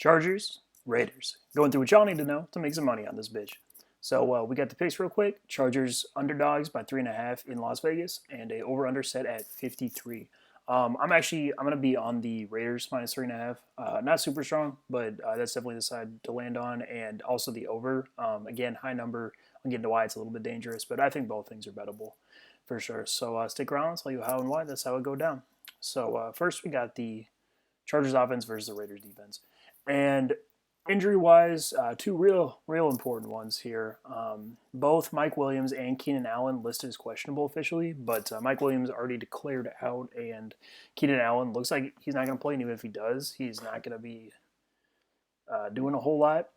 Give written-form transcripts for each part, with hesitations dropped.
Chargers, Raiders. Going through what y'all need to know to make some money on this bitch. So we got the picks real quick. Chargers underdogs by 3.5 in Las Vegas, and a over under set at 53. I'm gonna be on the Raiders minus 3.5. Not super strong, but that's definitely the side to land on, and also the over. Again, high number. I'm getting to why it's a little bit dangerous, but I think both things are bettable for sure. So stick around. I'll tell you how and why. That's how it go down. So first we got the Chargers offense versus the Raiders defense. And injury wise, two real important ones here. Both Mike Williams and Keenan Allen listed as questionable officially, but Mike Williams already declared out, and Keenan Allen looks like he's not going to play. And even if he does, he's not going to be doing a whole lot.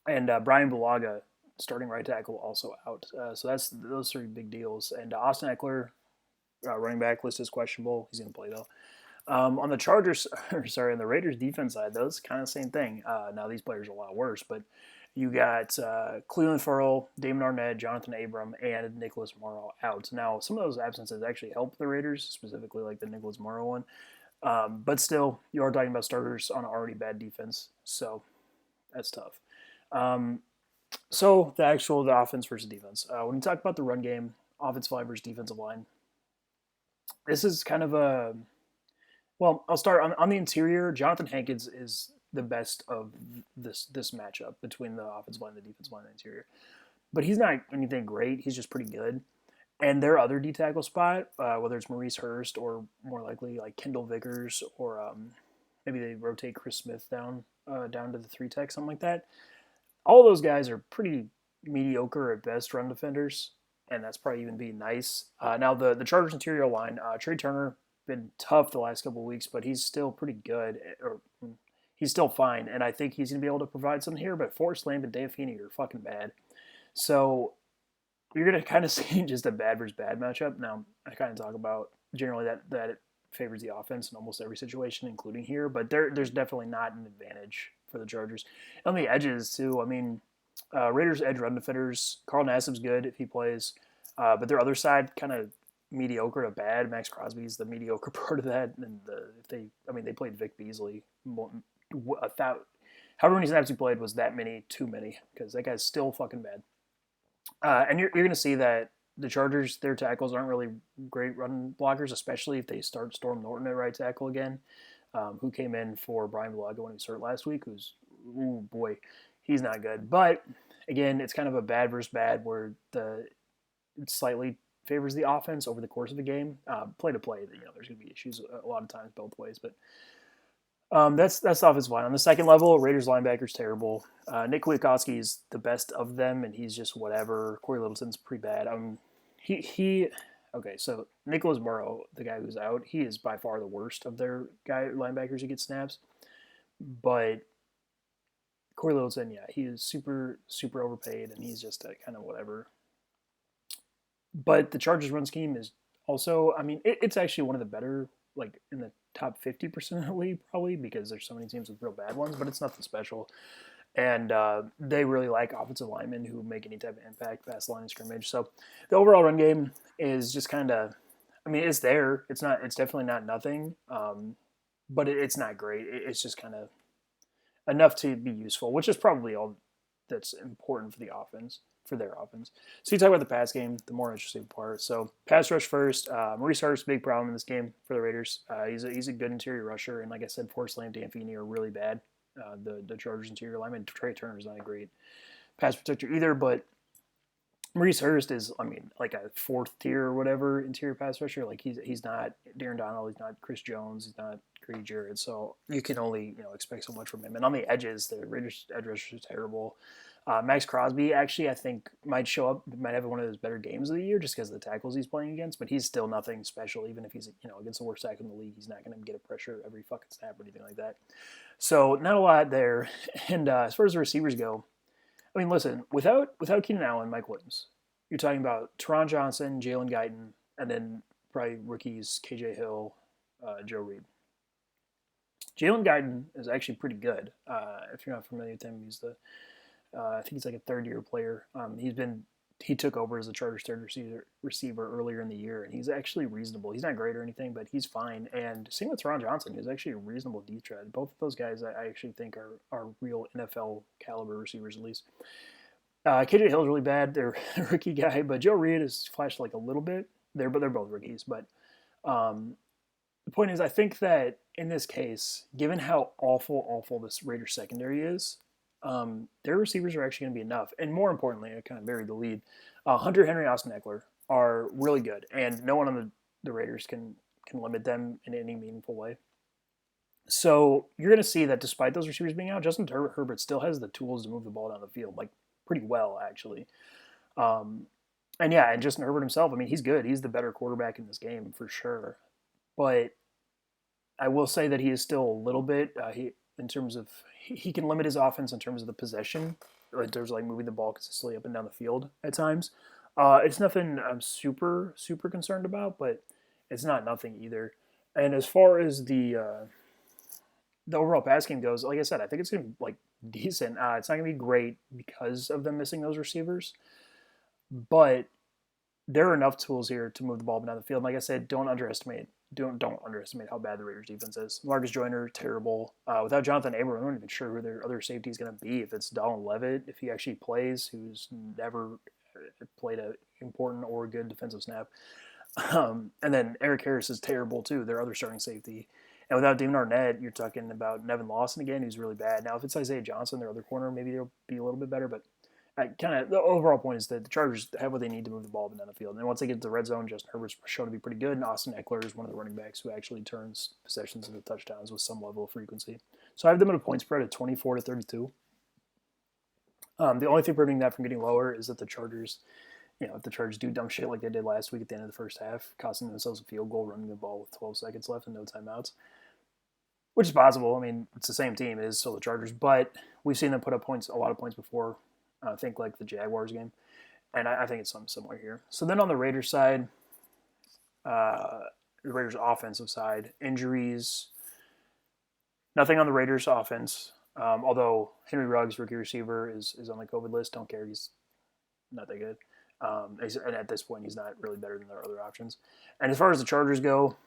And Brian Bulaga, starting right tackle, also out. So that's those three big deals. And Austin Eckler, running back, listed as questionable. He's going to play though. On the Chargers, on the Raiders defense side, though, it's kind of the same thing. Now these players are a lot worse, but you got Cleveland Ferrell, Damon Arnett, Jonathan Abram, and Nicholas Morrow out. Now some of those absences actually helped the Raiders, specifically like the Nicholas Morrow one. But still, you are talking about starters on an already bad defense, so that's tough. So the offense versus defense. When you talk about the run game, offensive line versus defensive line, this is kind of a I'll start on the interior. Jonathan Hankins is the best of this matchup between the offensive line and the defensive line and the interior. But he's not anything great. He's just pretty good. And their other D tackle spot, whether it's Maurice Hurst or more likely like Kendall Vickers or maybe they rotate Chris Smith down to the 3 tech, something like that. All those guys are pretty mediocre at best run defenders, and that's probably even being nice. Now the Chargers interior line, Trey Turner been tough the last couple of weeks, but he's still pretty good, or he's still fine, and I think he's going to be able to provide something here. But Forrest Lamp and Dave Feeney are fucking bad, so you're going to kind of see just a bad versus bad matchup. Now I kind of talk about generally that it favors the offense in almost every situation, including here, but there's definitely not an advantage for the Chargers. On the edges too, I mean, Raiders edge run defenders, Carl Nassib's good if he plays, but their other side kind of mediocre to bad. Max Crosby's the mediocre part of that, and they played Vic Beasley. However many snaps he played was that many too many because that guy's still fucking bad. And you're going to see that the Chargers, their tackles aren't really great run blockers, especially if they start Storm Norton at right tackle again, who came in for Brian Bulaga when he was hurt last week. Oh boy, he's not good. But again, it's kind of a bad versus bad where it slightly favors the offense over the course of the game. Play to play, there's going to be issues a lot of times both ways, but that's the offensive line. On the second level, Raiders linebacker's terrible. Nick Kwiatkowski is the best of them, and he's just whatever. Corey Littleton's pretty bad. Okay, so Nicholas Morrow, the guy who's out, he is by far the worst of their linebackers who get snaps. But Corey Littleton, yeah, he is super, super overpaid, and he's just a kind of whatever. But the Chargers run scheme is also, I mean, it's actually one of the better, like in the top 50% of the league, probably, because there's so many teams with real bad ones, but it's nothing special. And they really like offensive linemen who make any type of impact past the line of scrimmage. So the overall run game is just kind of, I mean, it's there. It's definitely not nothing, but it's not great. It's just kind of enough to be useful, which is probably all that's important for the offense, for their offense. So you talk about the pass game, the more interesting part. So pass rush first. Maurice Hurst, big problem in this game for the Raiders. He's a good interior rusher, and like I said, Forrest Lamp, Dan Feeney are really bad. The Chargers interior lineman, Trey Turner is not a great pass protector either, but Maurice Hurst is, I mean, like a 4th-tier or whatever interior pass rusher. Like he's not Darren Donald, he's not Chris Jones, he's not Grady Jarrett. So you can only expect so much from him. And on the edges, the Raiders edge rusher is terrible. Max Crosby actually, I think, might have one of his better games of the year just because of the tackles he's playing against, but he's still nothing special. Even if he's against the worst tackle in the league, he's not going to get a pressure every fucking snap or anything like that. So not a lot there. And as far as the receivers go, I mean, listen, without Keenan Allen, Mike Williams, you're talking about Teron Johnson, Jalen Guyton, and then probably rookies KJ Hill, Joe Reed. Jalen Guyton is actually pretty good. If you're not familiar with him, he's I think he's like a 3rd-year player. He's been he took over as a Chargers third receiver earlier in the year, and he's actually reasonable. He's not great or anything, but he's fine. And same with Ron Johnson, who's actually a reasonable deep threat. Both of those guys, I actually think are real NFL caliber receivers at least. KJ Hill's really bad. They're a rookie guy, but Joe Reed has flashed like a little bit there, but they're both rookies. But um, the point is, I think that in this case, given how awful this Raiders secondary is, their receivers are actually going to be enough. And more importantly, I kind of buried the lead. Hunter Henry, Austin Eckler are really good, and no one on the Raiders can limit them in any meaningful way. So you're going to see that despite those receivers being out, Justin Herbert still has the tools to move the ball down the field, like pretty well actually. Um, and Justin Herbert himself, I mean, he's good. He's the better quarterback in this game for sure. But I will say that he is still a little bit in terms of he can limit his offense in terms of the possession, in terms of like moving the ball consistently up and down the field at times. It's nothing I'm super concerned about, but it's not nothing either. And as far as the overall pass game goes, like I said, I think it's gonna be like decent. It's not gonna be great because of them missing those receivers, but there are enough tools here to move the ball down the field. Like I said, don't underestimate how bad the Raiders defense is. Marcus Joyner, terrible. Without Jonathan Abram, I'm not even sure who their other safety is going to be. If it's Donald Levitt, if he actually plays, who's never played an important or good defensive snap. And then Eric Harris is terrible too, their other starting safety. And without Damon Arnett, you're talking about Nevin Lawson again, who's really bad. Now, if it's Isaiah Johnson, their other corner, maybe they'll be a little bit better, but the overall point is that the Chargers have what they need to move the ball down the field. And once they get to the red zone, Justin Herbert's shown to be pretty good, and Austin Eckler is one of the running backs who actually turns possessions into touchdowns with some level of frequency. So I have them at a point spread of 24-32. The only thing preventing that from getting lower is that the Chargers, if the Chargers do dumb shit like they did last week at the end of the first half, costing themselves a field goal, running the ball with 12 seconds left and no timeouts, which is possible. I mean, it's the same team. It is still the Chargers, but we've seen them put up a lot of points before. I think like the Jaguars game, and I think it's something similar here. So then on the Raiders side, the Raiders offensive side, injuries, nothing on the Raiders offense. Although Henry Ruggs, rookie receiver, is on the COVID list. Don't care. He's not that good. And at this point, he's not really better than their other options. And as far as the Chargers go,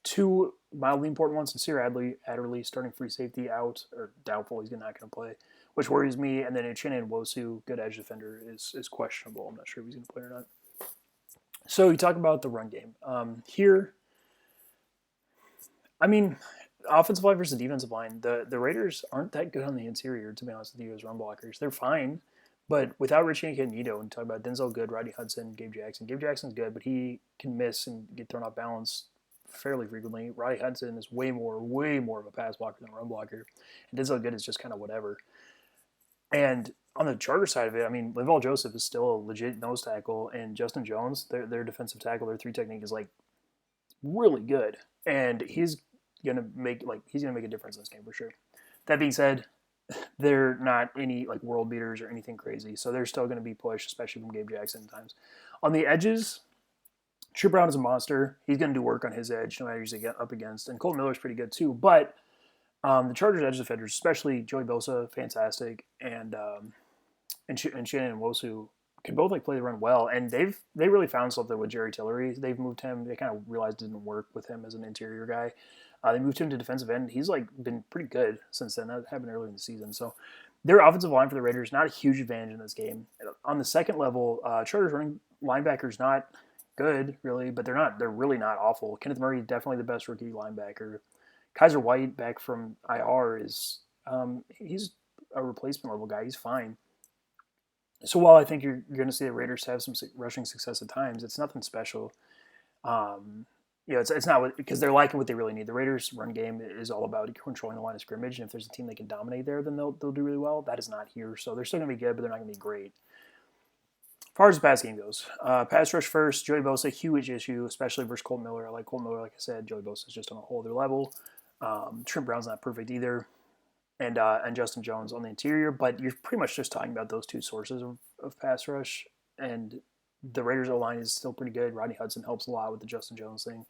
two mildly important ones. Sincere Adderley, starting free safety out, or doubtful he's not going to play, which worries me. And then Uchenna Nwosu, good edge defender, is questionable. I'm not sure if he's going to play or not. So you talk about the run game. Here, I mean, offensive line versus defensive line, the Raiders aren't that good on the interior, to be honest with you, as run blockers. They're fine, but without Richie Incognito, and talk about Denzel Good, Rodney Hudson, Gabe Jackson. Gabe Jackson's good, but he can miss and get thrown off balance fairly frequently. Rodney Hudson is way more of a pass blocker than a run blocker. And Denzel Good is just kind of whatever. And on the Charger side of it, I mean, Linval Joseph is still a legit nose tackle, and Justin Jones, their defensive tackle, their three technique is like really good, and he's gonna make a difference in this game for sure. That being said, they're not any like world beaters or anything crazy, so they're still going to be pushed, especially from Gabe Jackson at times. On the edges, Trip Brown is a monster. He's going to do work on his edge, no matter who he's up against, and Cole Miller's pretty good too. But the Chargers' edge defenders, especially Joey Bosa, fantastic, and Shannon Nwosu, can both like play the run well, and they really found something with Jerry Tillery. They've moved him. They kind of realized it didn't work with him as an interior guy. They moved him to defensive end. He's like been pretty good since then. That happened early in the season. So their offensive line for the Raiders, not a huge advantage in this game. On the second level, Chargers running linebackers not good really, but they're really not awful. Kenneth Murray, definitely the best rookie linebacker. Kaiser White back from IR is he's a replacement level guy. He's fine. So while I think you're going to see the Raiders have some rushing success at times, it's nothing special. It's not because they're liking what they really need. The Raiders' run game is all about controlling the line of scrimmage, and if there's a team they can dominate there, then they'll do really well. That is not here, so they're still going to be good, but they're not going to be great. As far as the pass game goes, pass rush first, Joey Bosa, huge issue, especially versus Colt Miller. I like Colt Miller, like I said. Joey Bosa is just on a whole other level. Trent Brown's not perfect either. And Justin Jones on the interior, but you're pretty much just talking about those two sources of pass rush, and the Raiders' O-line is still pretty good. Rodney Hudson helps a lot with the Justin Jones thing.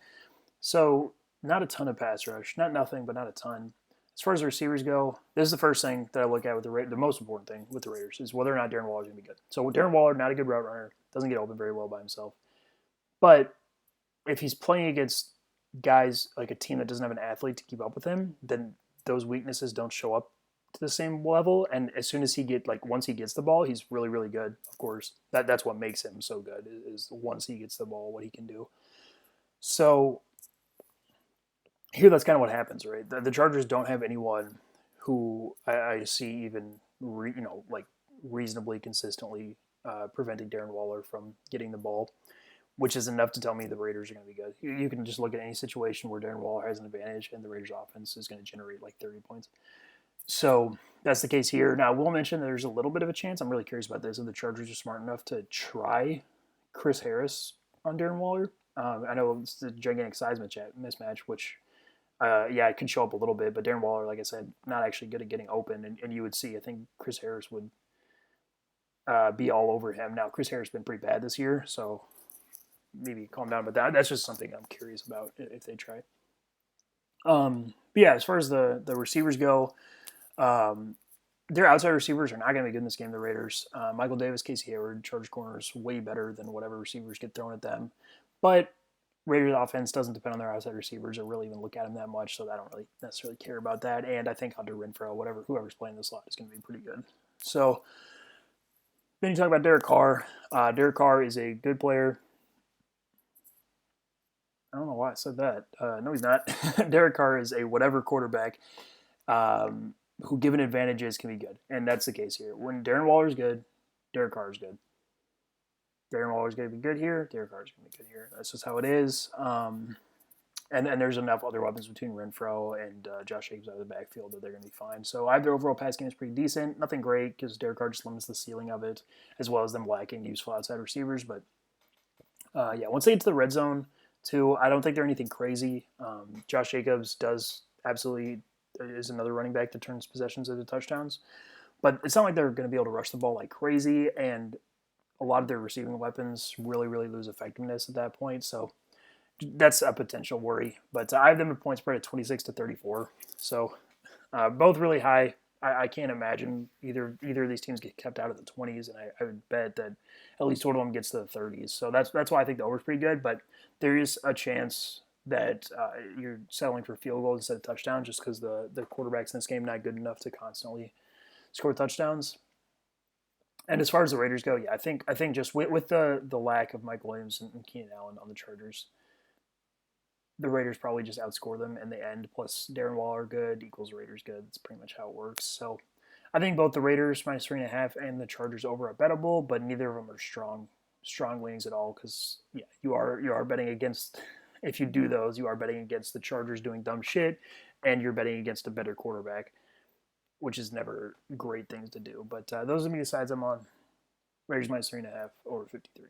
So not a ton of pass rush. Not nothing, but not a ton. As far as the receivers go, this is the first thing that I look at with the most important thing with the Raiders is whether or not Darren Waller is going to be good. So Darren Waller, not a good route runner, doesn't get open very well by himself. But if he's playing against guys like a team that doesn't have an athlete to keep up with him, then those weaknesses don't show up to the same level. And as soon as once he gets the ball, he's really, really good. Of course, that's what makes him so good is once he gets the ball, what he can do. So here, that's kind of what happens, right? The Chargers don't have anyone who I see even like reasonably consistently preventing Darren Waller from getting the ball, which is enough to tell me the Raiders are going to be good. You can just look at any situation where Darren Waller has an advantage and the Raiders offense is going to generate like 30 points. So that's the case here. Now, I will mention there's a little bit of a chance. I'm really curious about this. If the Chargers are smart enough to try Chris Harris on Darren Waller, I know it's a gigantic size mismatch, which, it could show up a little bit. But Darren Waller, like I said, not actually good at getting open. And you would see, I think Chris Harris would be all over him. Now, Chris Harris has been pretty bad this year, so maybe calm down. But that's just something I'm curious about if they try. But yeah, as far as the receivers go, their outside receivers are not going to be good in this game. The Raiders, Michael Davis, Casey Hayward, Chargers corners way better than whatever receivers get thrown at them. But Raiders offense doesn't depend on their outside receivers or really even look at them that much, so I don't really necessarily care about that. And I think Hunter Renfrow, whoever's playing this slot, is going to be pretty good. So then you talk about Derek Carr. Derek Carr is a good player. I don't know why I said that. No, he's not. Derek Carr is a whatever quarterback who, given advantages, can be good. And that's the case here. When Darren Waller's good, Derek Carr is good. Darren Waller's going to be good here. Derek Carr's going to be good here. That's just how it is. And there's enough other weapons between Renfrow and Josh Jacobs out of the backfield that they're going to be fine. So I have their overall pass game is pretty decent. Nothing great because Derek Carr just limits the ceiling of it, as well as them lacking useful outside receivers. But once they get to the red zone, too, I don't think they're anything crazy. Josh Jacobs is another running back that turns possessions into touchdowns. But it's not like they're going to be able to rush the ball like crazy, and a lot of their receiving weapons really, really lose effectiveness at that point. So that's a potential worry. But I have them at point spread at 26-34. So both really high. I can't imagine either of these teams get kept out of the 20s, and I would bet that at least one of them gets to the 30s. So that's why I think the over is pretty good. But there is a chance that you're settling for field goals instead of touchdowns just because the quarterbacks in this game not good enough to constantly score touchdowns. And as far as the Raiders go, I think just with the lack of Mike Williams and Keenan Allen on the Chargers, the Raiders probably just outscore them in the end. Plus Darren Waller good equals Raiders good. That's pretty much how it works. So I think both the Raiders minus 3.5 and the Chargers over are bettable, but neither of them are strong leanings at all because you are betting against. If you do those, you are betting against the Chargers doing dumb shit, and you're betting against a better quarterback, which is never great things to do. But those are the sides I'm on. Raiders minus 3.5 over 53.